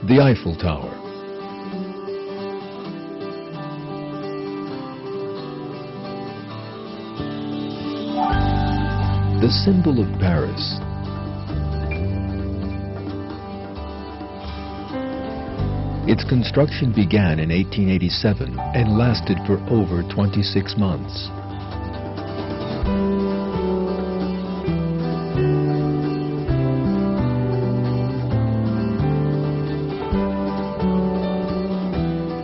The Eiffel Tower. The symbol of Paris. Its construction began in 1887 and lasted for over 26 months.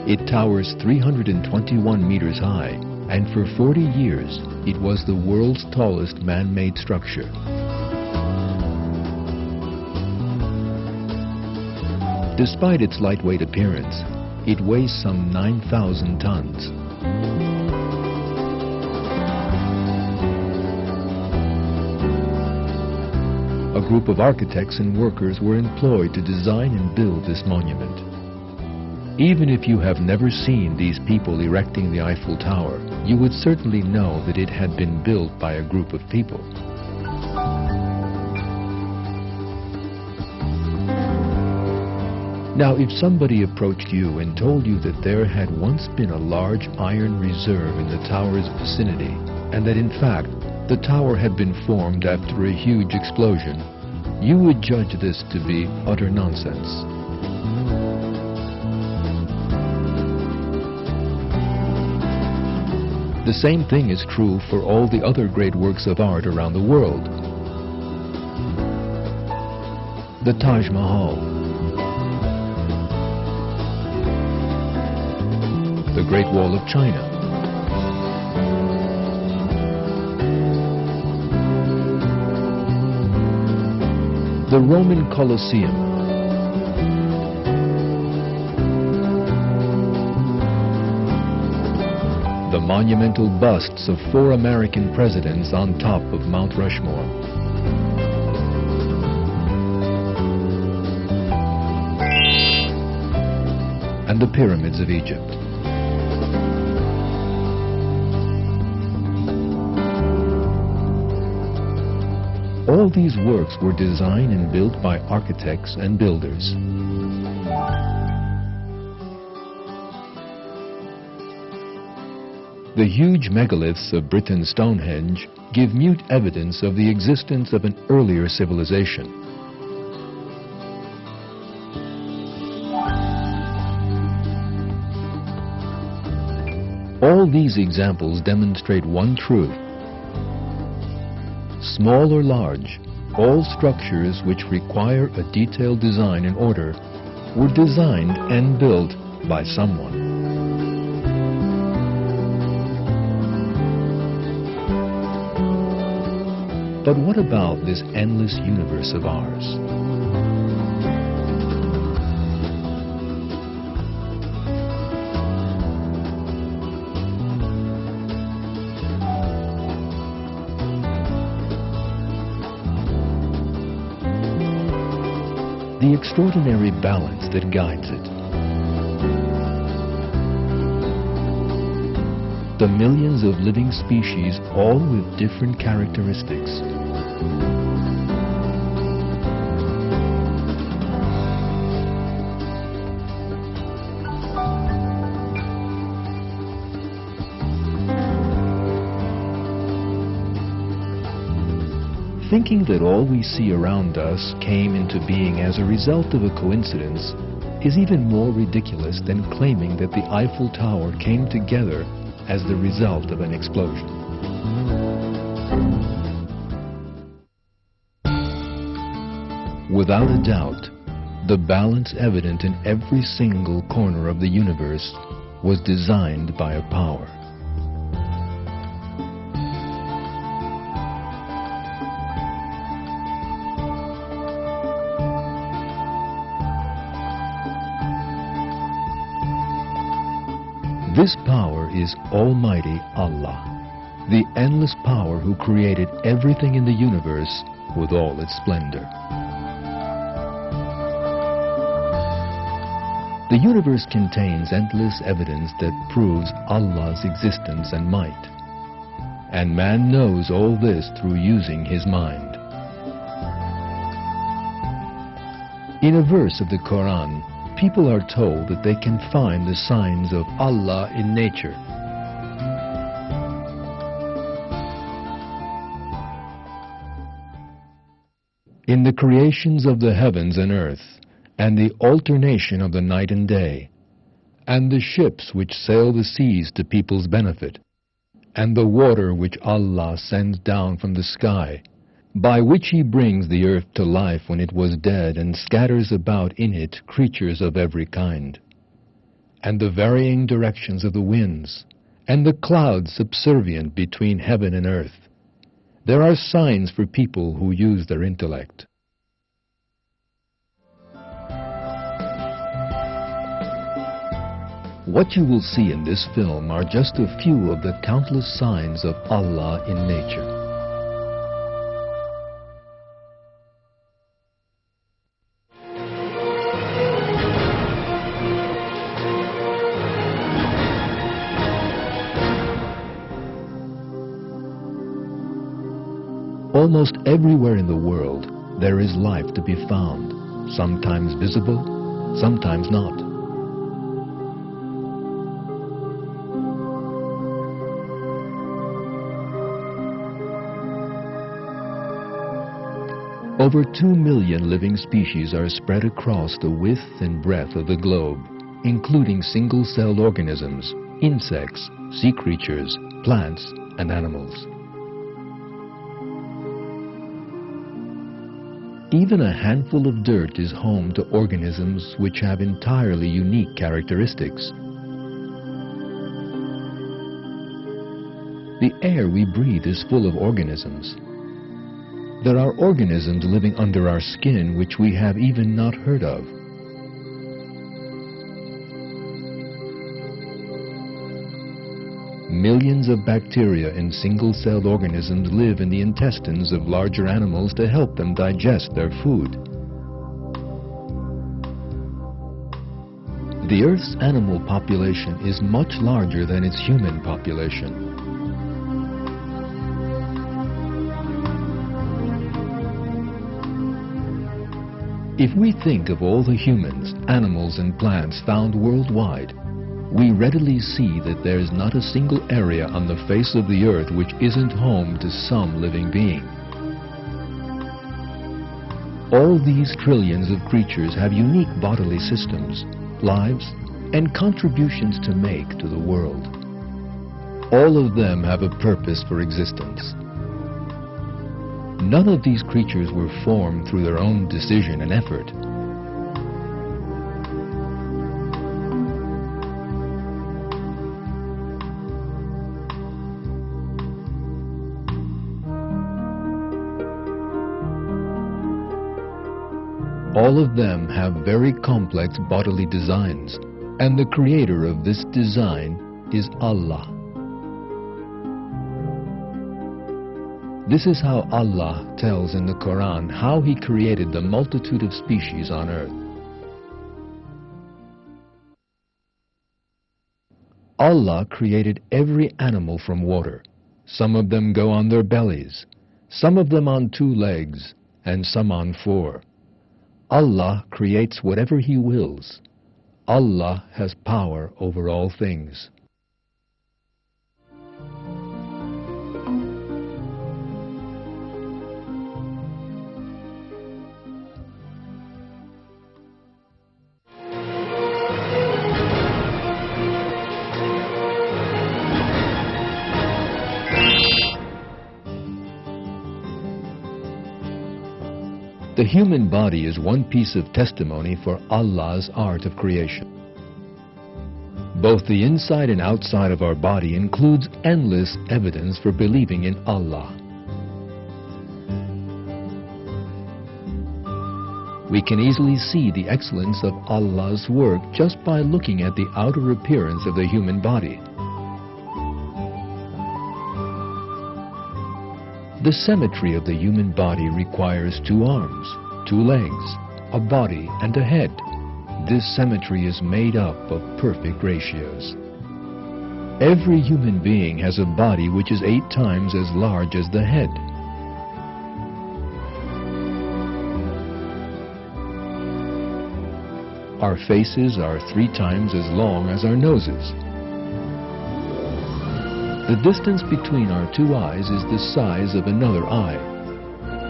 It towers 321 meters high, and for 40 years it was the world's tallest man-made structure. Despite its lightweight appearance, it weighs some 9,000 tons. A group of architects and workers were employed to design and build this monument. Even if you have never seen these people erecting the Eiffel Tower, you would certainly know that it had been built by a group of people. Now, if somebody approached you and told you that there had once been a large iron reserve in the tower's vicinity, and that in fact the tower had been formed after a huge explosion, you would judge this to be utter nonsense. The same thing is true for all the other great works of art around the world. The Taj Mahal, the Great Wall of China, the Roman Colosseum, the monumental busts of 4 American presidents on top of Mount Rushmore, and the pyramids of Egypt. All these works were designed and built by architects and builders. The huge megaliths of Britain's Stonehenge give mute evidence of the existence of an earlier civilization. All these examples demonstrate one truth. Small or large, all structures which require a detailed design and order were designed and built by someone. But what about this endless universe of ours? The extraordinary balance that guides it. The millions of living species, all with different characteristics. Thinking that all we see around us came into being as a result of a coincidence is even more ridiculous than claiming that the Eiffel Tower came together as the result of an explosion. Without a doubt, the balance evident in every single corner of the universe was designed by a power. This power is Almighty Allah, the endless power who created everything in the universe with all its splendor. The universe contains endless evidence that proves Allah's existence and might, and man knows all this through using his mind. In a verse of the Quran, people are told that they can find the signs of Allah in nature. In the creations of the heavens and earth, and the alternation of the night and day, and the ships which sail the seas to people's benefit, and the water which Allah sends down from the sky, by which He brings the earth to life when it was dead, and scatters about in it creatures of every kind, and the varying directions of the winds, and the clouds subservient between heaven and earth. There are signs for people who use their intellect. What you will see in this film are just a few of the countless signs of Allah in nature. Almost everywhere in the world, there is life to be found, sometimes visible, sometimes not. Over 2 million living species are spread across the width and breadth of the globe, including single-celled organisms, insects, sea creatures, plants, and animals. Even a handful of dirt is home to organisms which have entirely unique characteristics. The air we breathe is full of organisms. There are organisms living under our skin which we have even not heard of. Millions of bacteria in single-celled organisms live in the intestines of larger animals to help them digest their food. The Earth's animal population is much larger than its human population. If we think of all the humans, animals, and plants found worldwide, we readily see that there is not a single area on the face of the earth which isn't home to some living being. All these trillions of creatures have unique bodily systems, lives, and contributions to make to the world. All of them have a purpose for existence. None of these creatures were formed through their own decision and effort. All of them have very complex bodily designs, and the creator of this design is Allah. This is how Allah tells in the Quran how He created the multitude of species on earth. Allah created every animal from water. Some of them go on their bellies, some of them on 2 legs, and some on 4. Allah creates whatever He wills. Allah has power over all things. The human body is one piece of testimony for Allah's art of creation. Both the inside and outside of our body includes endless evidence for believing in Allah. We can easily see the excellence of Allah's work just by looking at the outer appearance of the human body. The symmetry of the human body requires 2 arms, 2 legs, a body, and a head. This symmetry is made up of perfect ratios. Every human being has a body which is 8 times as large as the head. Our faces are 3 times as long as our noses. The distance between our 2 eyes is the size of another eye.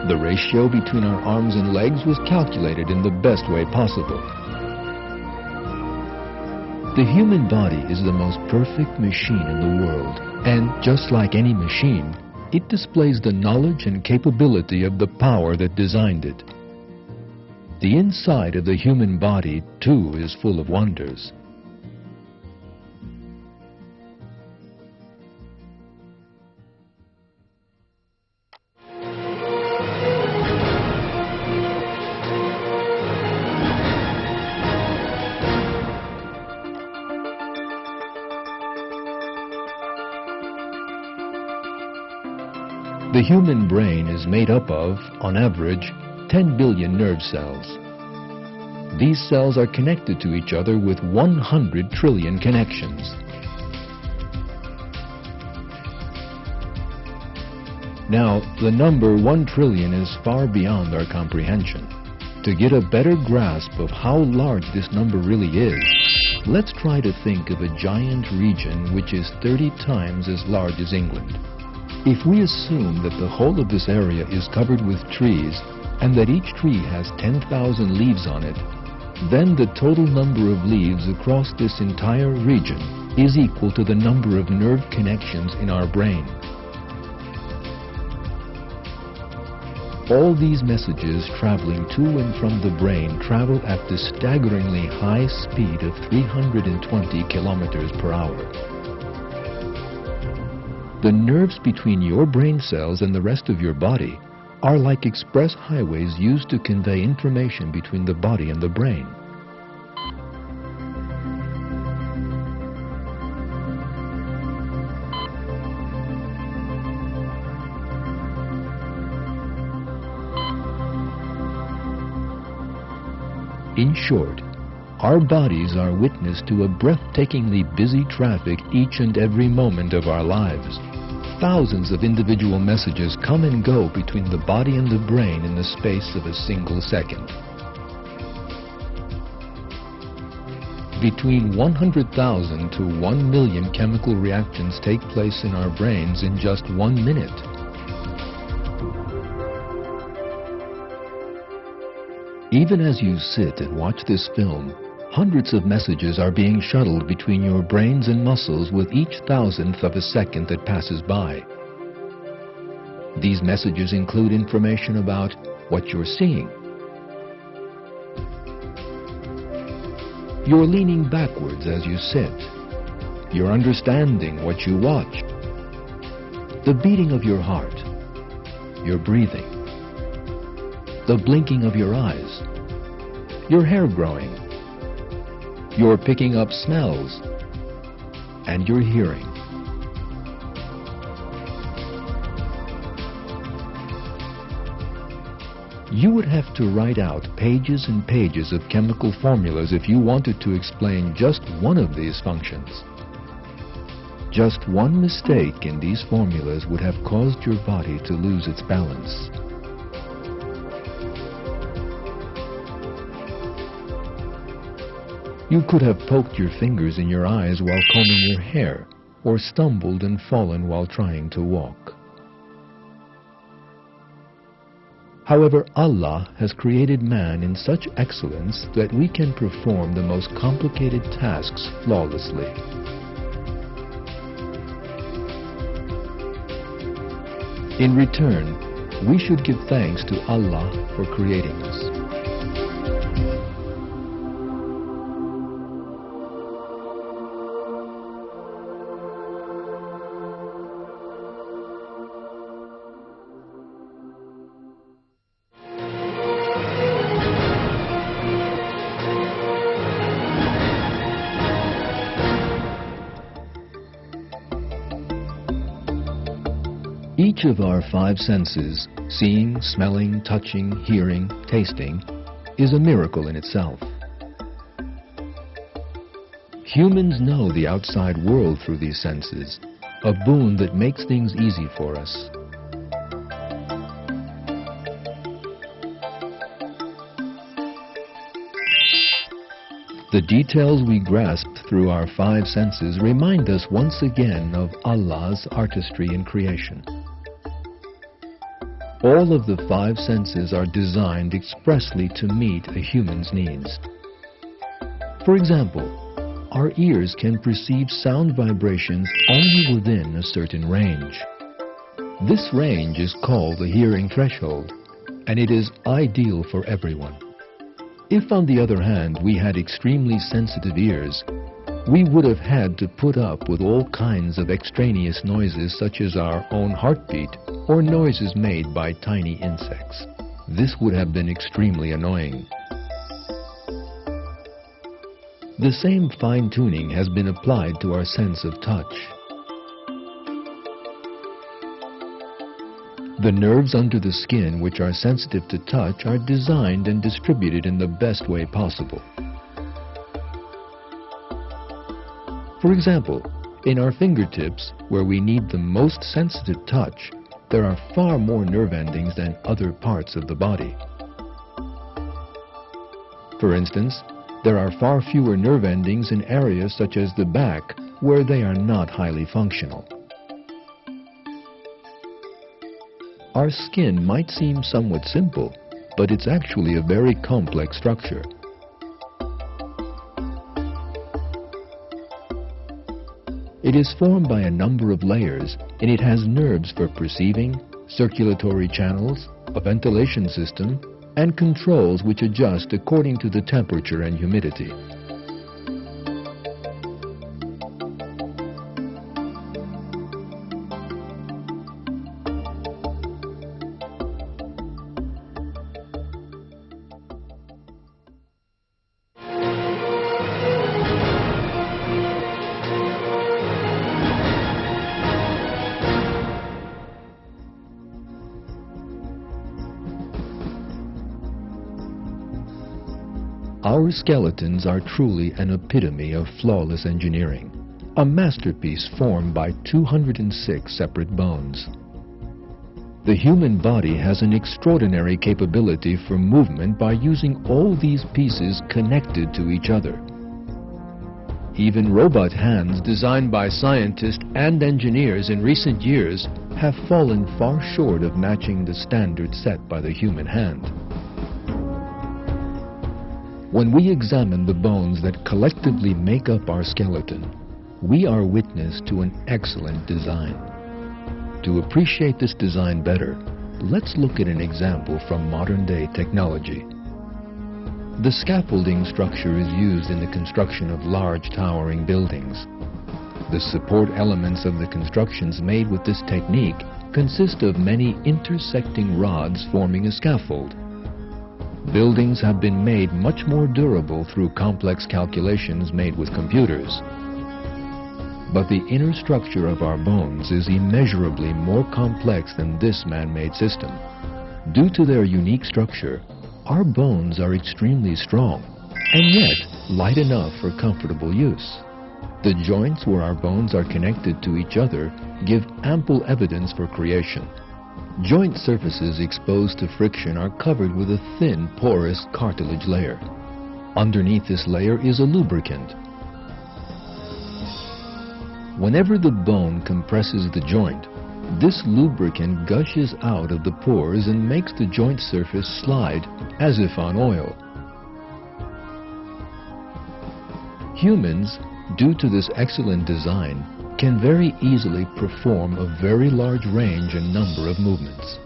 The ratio between our arms and legs was calculated in the best way possible. The human body is the most perfect machine in the world, and just like any machine, it displays the knowledge and capability of the power that designed it. The inside of the human body, too, is full of wonders. The human brain is made up of, on average, 10 billion nerve cells. These cells are connected to each other with 100 trillion connections. Now, the number 1 trillion is far beyond our comprehension. To get a better grasp of how large this number really is, let's try to think of a giant region which is 30 times as large as England. If we assume that the whole of this area is covered with trees and that each tree has 10,000 leaves on it, then the total number of leaves across this entire region is equal to the number of nerve connections in our brain. All these messages traveling to and from the brain travel at the staggeringly high speed of 320 kilometers per hour. The nerves between your brain cells and the rest of your body are like express highways used to convey information between the body and the brain. In short, our bodies are witness to a breathtakingly busy traffic each and every moment of our lives. Thousands of individual messages come and go between the body and the brain in the space of a single second. Between 100,000 to 1 million chemical reactions take place in our brains in just 1 minute. Even as you sit and watch this film, hundreds of messages are being shuttled between your brains and muscles with each thousandth of a second that passes by. These messages include information about what you're seeing. You're leaning backwards as you sit. You're understanding what you watch. The beating of your heart. Your breathing. The blinking of your eyes. Your hair growing. You're picking up smells, and you're hearing. You would have to write out pages and pages of chemical formulas if you wanted to explain just one of these functions. Just one mistake in these formulas would have caused your body to lose its balance. You could have poked your fingers in your eyes while combing your hair, or stumbled and fallen while trying to walk. However, Allah has created man in such excellence that we can perform the most complicated tasks flawlessly. In return, we should give thanks to Allah for creating us. Each of our 5 senses, seeing, smelling, touching, hearing, tasting, is a miracle in itself. Humans know the outside world through these senses, a boon that makes things easy for us. The details we grasp through our five senses remind us once again of Allah's artistry in creation. All of the five senses are designed expressly to meet a human's needs. For example, our ears can perceive sound vibrations only within a certain range. This range is called the hearing threshold, and it is ideal for everyone. If, on the other hand, we had extremely sensitive ears, we would have had to put up with all kinds of extraneous noises such as our own heartbeat or noises made by tiny insects. This would have been extremely annoying. The same fine-tuning has been applied to our sense of touch. The nerves under the skin which are sensitive to touch are designed and distributed in the best way possible. For example, in our fingertips, where we need the most sensitive touch, there are far more nerve endings than other parts of the body. For instance, there are far fewer nerve endings in areas such as the back, where they are not highly functional. Our skin might seem somewhat simple, but it's actually a very complex structure. It is formed by a number of layers, and it has nerves for perceiving, circulatory channels, a ventilation system, and controls which adjust according to the temperature and humidity. Our skeletons are truly an epitome of flawless engineering, a masterpiece formed by 206 separate bones. The human body has an extraordinary capability for movement by using all these pieces connected to each other. Even robot hands designed by scientists and engineers in recent years have fallen far short of matching the standard set by the human hand. When we examine the bones that collectively make up our skeleton, we are witness to an excellent design. To appreciate this design better, let's look at an example from modern-day technology. The scaffolding structure is used in the construction of large towering buildings. The support elements of the constructions made with this technique consist of many intersecting rods forming a scaffold. Buildings have been made much more durable through complex calculations made with computers. But the inner structure of our bones is immeasurably more complex than this man-made system. Due to their unique structure, our bones are extremely strong, and yet light enough for comfortable use. The joints where our bones are connected to each other give ample evidence for creation. Joint surfaces exposed to friction are covered with a thin, porous cartilage layer. Underneath this layer is a lubricant. Whenever the bone compresses the joint, this lubricant gushes out of the pores and makes the joint surface slide as if on oil. Humans, due to this excellent design, can very easily perform a very large range and number of movements.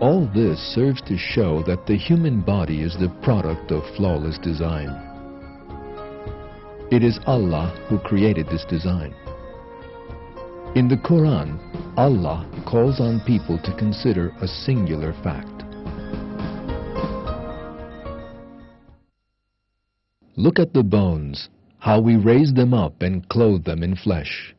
All this serves to show that the human body is the product of flawless design. It is Allah who created this design. In the Quran, Allah calls on people to consider a singular fact. Look at the bones, how we raise them up and clothe them in flesh.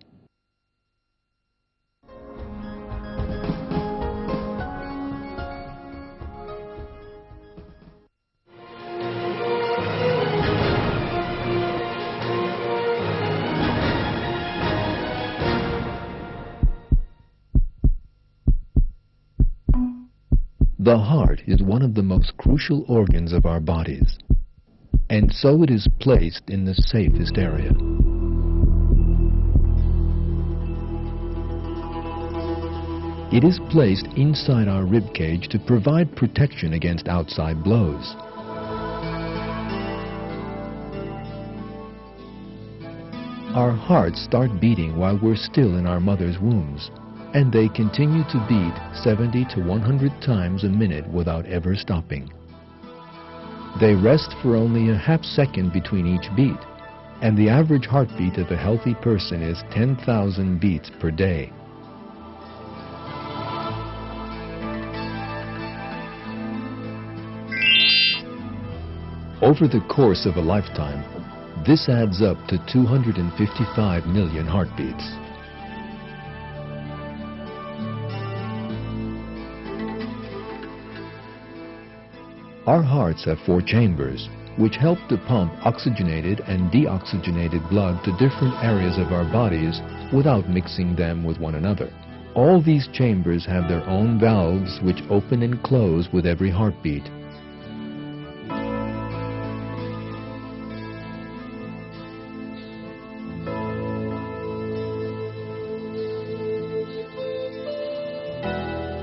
The heart is one of the most crucial organs of our bodies, and so it is placed in the safest area. It is placed inside our rib cage to provide protection against outside blows. Our hearts start beating while we're still in our mother's wombs, and they continue to beat 70 to 100 times a minute without ever stopping. They rest for only a half second between each beat, and the average heartbeat of a healthy person is 10,000 beats per day. Over the course of a lifetime, this adds up to 255 million heartbeats. Our hearts have 4 chambers, which help to pump oxygenated and deoxygenated blood to different areas of our bodies without mixing them with one another. All these chambers have their own valves which open and close with every heartbeat.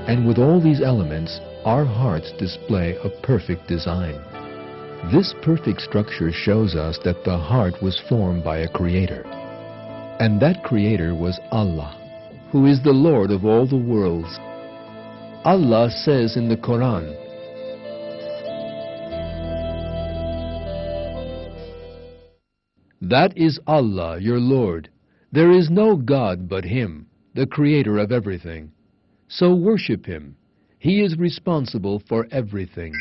And with all these elements, our hearts display a perfect design. This perfect structure shows us that the heart was formed by a creator. And that creator was Allah, who is the Lord of all the worlds. Allah says in the Quran, "That is Allah, your Lord. There is no God but Him, the creator of everything. So worship Him. He is responsible for everything."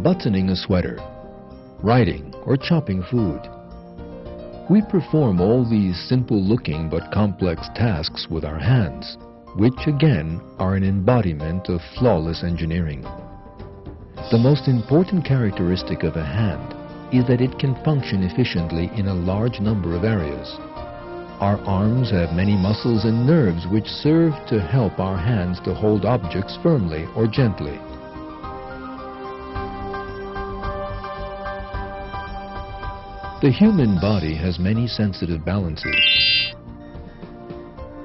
Buttoning a sweater, writing, or chopping food. We perform all these simple-looking but complex tasks with our hands, which again are an embodiment of flawless engineering. The most important characteristic of a hand is that it can function efficiently in a large number of areas. Our arms have many muscles and nerves which serve to help our hands to hold objects firmly or gently. The human body has many sensitive balances.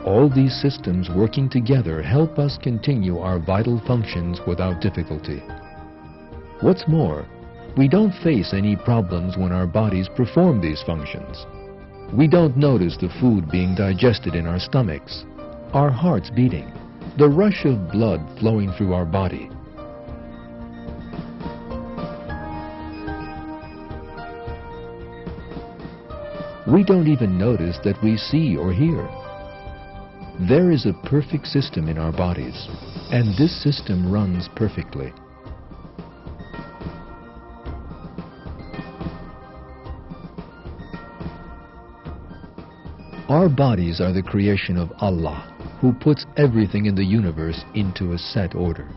All these systems working together help us continue our vital functions without difficulty. What's more, we don't face any problems when our bodies perform these functions. We don't notice the food being digested in our stomachs, our hearts beating, the rush of blood flowing through our body. We don't even notice that we see or hear. There is a perfect system in our bodies, and this system runs perfectly. Our bodies are the creation of Allah, who puts everything in the universe into a set order.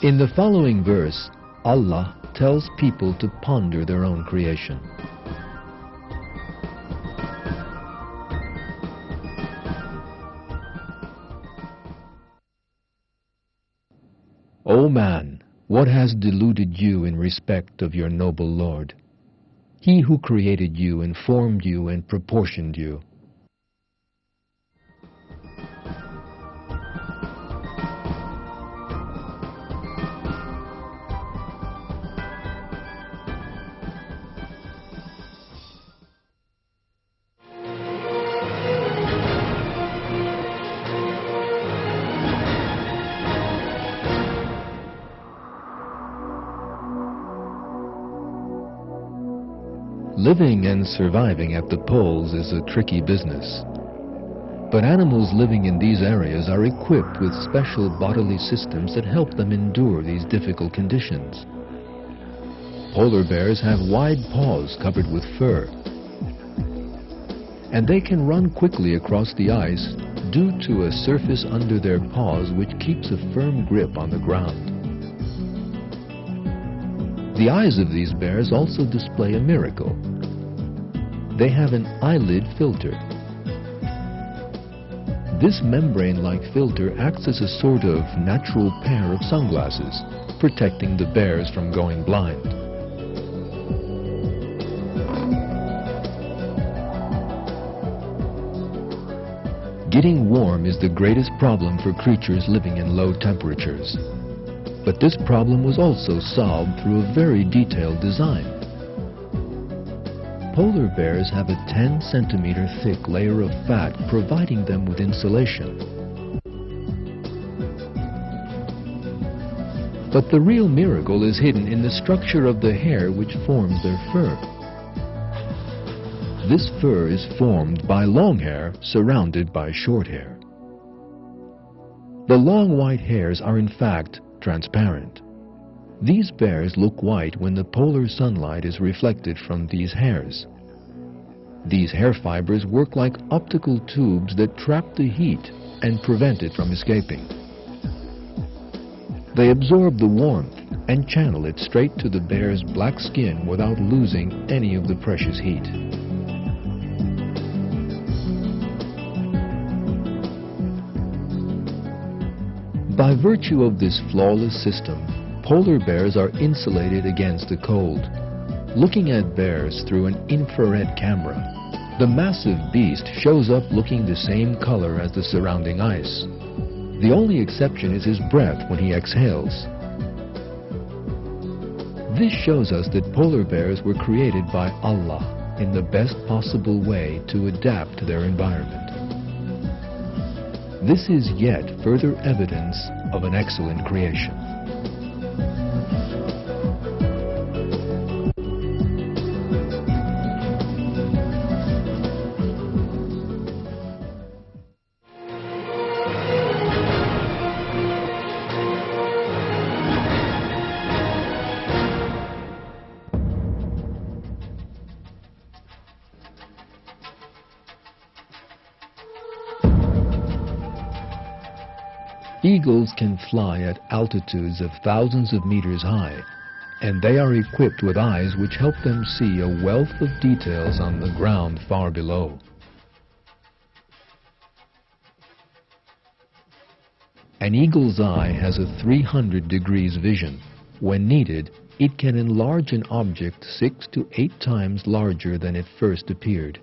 In the following verse, Allah tells people to ponder their own creation. O man, what has deluded you in respect of your noble Lord? He who created you and formed you and proportioned you. Living and surviving at the poles is a tricky business. But animals living in these areas are equipped with special bodily systems that help them endure these difficult conditions. Polar bears have wide paws covered with fur, and they can run quickly across the ice due to a surface under their paws which keeps a firm grip on the ground. The eyes of these bears also display a miracle. They have an eyelid filter. This membrane-like filter acts as a sort of natural pair of sunglasses, protecting the bears from going blind. Getting warm is the greatest problem for creatures living in low temperatures. But this problem was also solved through a very detailed design. Polar bears have a 10-centimeter thick layer of fat providing them with insulation. But the real miracle is hidden in the structure of the hair which forms their fur. This fur is formed by long hair surrounded by short hair. The long white hairs are in fact transparent. These bears look white when the polar sunlight is reflected from these hairs. These hair fibers work like optical tubes that trap the heat and prevent it from escaping. They absorb the warmth and channel it straight to the bear's black skin without losing any of the precious heat. By virtue of this flawless system, polar bears are insulated against the cold. Looking at bears through an infrared camera, the massive beast shows up looking the same color as the surrounding ice. The only exception is his breath when he exhales. This shows us that polar bears were created by Allah in the best possible way to adapt to their environment. This is yet further evidence of an excellent creation. Eagles can fly at altitudes of thousands of meters high, and they are equipped with eyes which help them see a wealth of details on the ground far below. An eagle's eye has a 300 degrees vision. When needed, it can enlarge an object 6 to 8 times larger than it first appeared.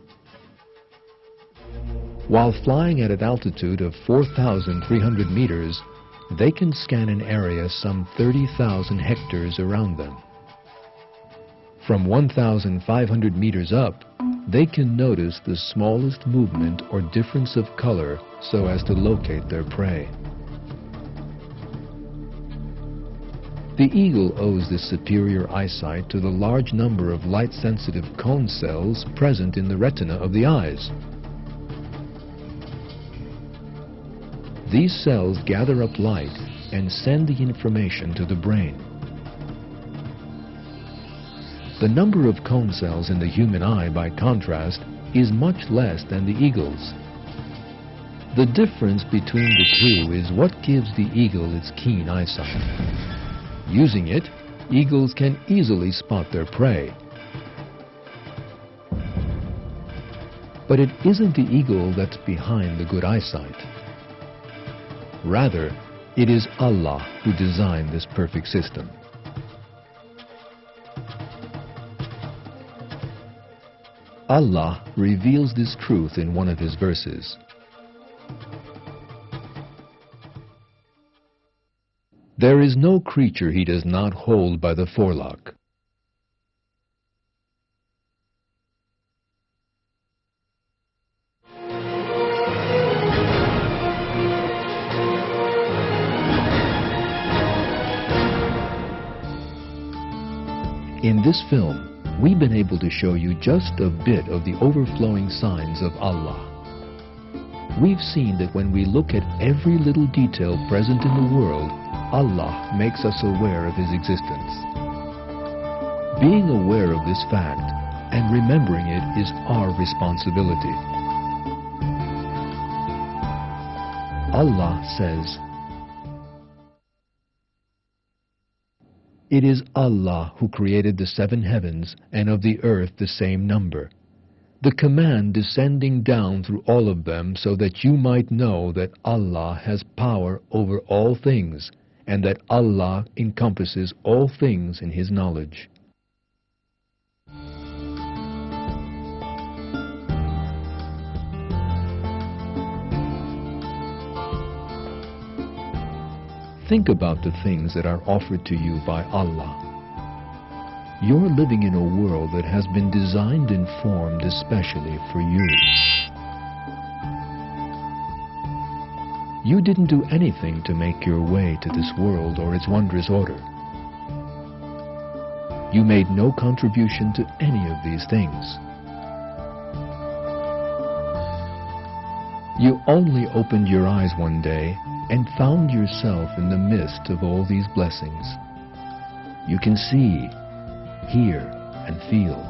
While flying at an altitude of 4,300 meters, they can scan an area some 30,000 hectares around them. From 1,500 meters up, they can notice the smallest movement or difference of color so as to locate their prey. The eagle owes this superior eyesight to the large number of light-sensitive cone cells present in the retina of the eyes. These cells gather up light and send the information to the brain. The number of cone cells in the human eye, by contrast, is much less than the eagle's. The difference between the two is what gives the eagle its keen eyesight. Using it, eagles can easily spot their prey. But it isn't the eagle that's behind the good eyesight. Rather, it is Allah who designed this perfect system. Allah reveals this truth in one of His verses. There is no creature He does not hold by the forelock. In this film, we've been able to show you just a bit of the overflowing signs of Allah. We've seen that when we look at every little detail present in the world, Allah makes us aware of His existence. Being aware of this fact and remembering it is our responsibility. Allah says, "It is Allah who created the 7 heavens and of the earth the same number, the command descending down through all of them so that you might know that Allah has power over all things and that Allah encompasses all things in His knowledge." Think about the things that are offered to you by Allah. You're living in a world that has been designed and formed especially for you. You didn't do anything to make your way to this world or its wondrous order. You made no contribution to any of these things. You only opened your eyes one day and found yourself in the midst of all these blessings. You can see, hear, and feel.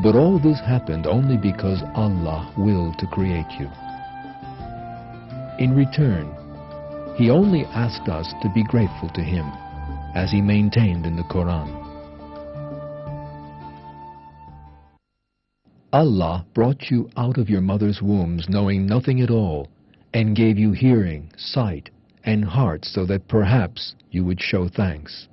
But all this happened only because Allah willed to create you. In return, He only asked us to be grateful to Him, as He maintained in the Quran. Allah brought you out of your mother's wombs knowing nothing at all, and gave you hearing, sight, and heart so that perhaps you would show thanks.